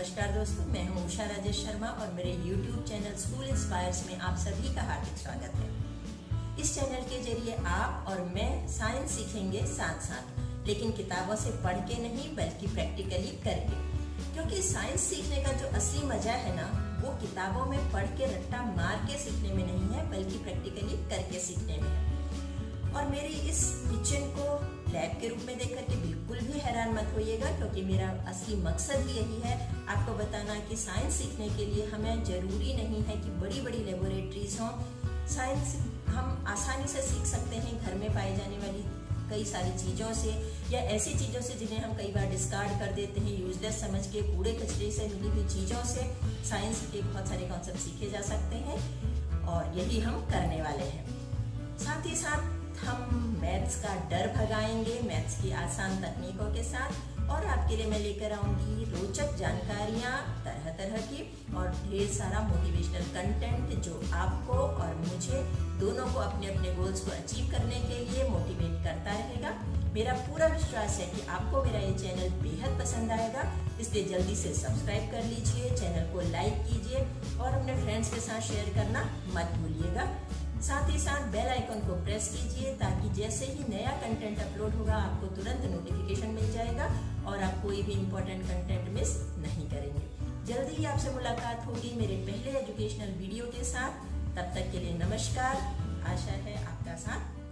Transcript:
नमस्कार दोस्तों, मैं हूं उषा राजेश शर्मा और मेरे YouTube चैनल स्कूल इंस्पायर्स में आप सभी का हार्दिक स्वागत है। इस चैनल के जरिए आप और मैं साइंस सीखेंगे साथ साथ, लेकिन किताबों से पढ़ के नहीं बल्कि प्रैक्टिकली करके। क्योंकि साइंस सीखने का जो असली मजा है ना, वो किताबों में पढ़ के रट्टा मार के सीखने में नहीं है बल्कि प्रैक्टिकली करके सीखने में है। और मेरी इस किचन को लैब के रूप में देख करके बिल्कुल भी हैरान मत होइएगा, क्योंकि मेरा असली मकसद ही यही है आपको बताना कि साइंस सीखने के लिए हमें जरूरी नहीं है कि बड़ी बड़ी लेबोरेटरीज हों। साइंस हम आसानी से सीख सकते हैं घर में पाई जाने वाली कई सारी चीज़ों से, या ऐसी चीज़ों से जिन्हें हम कई बार डिस्कार्ड कर देते हैं यूजलेस समझ के। कूड़े कचरे से मिली हुई चीज़ों से साइंस के बहुत सारे कॉन्सेप्ट सीखे जा सकते हैं और यही हम करने वाले हैं। साथ ही साथ हम मैथ्स का डर भगाएंगे मैथ्स की आसान तकनीकों के साथ, और आपके लिए मैं लेकर आऊंगी रोचक जानकारियां तरह तरह की और ढेर सारा मोटिवेशनल कंटेंट जो आपको और मुझे दोनों को अपने अपने गोल्स को अचीव करने के लिए मोटिवेट करता रहेगा। मेरा पूरा विश्वास है कि आपको मेरा ये चैनल बेहद पसंद आएगा, इसलिए जल्दी से सब्सक्राइब कर लीजिए, चैनल को लाइक कीजिए और अपने फ्रेंड्स के साथ शेयर करना मत भूलिएगा। साथ ही साथ बेल आइकन को प्रेस कीजिए ताकि जैसे ही नया कंटेंट अपलोड होगा आपको तुरंत नोटिफिकेशन मिल जाएगा और आप कोई भी इम्पोर्टेंट कंटेंट मिस नहीं करेंगे। जल्दी ही आपसे मुलाकात होगी मेरे पहले एजुकेशनल वीडियो के साथ। तब तक के लिए नमस्कार। आशा है आपका साथ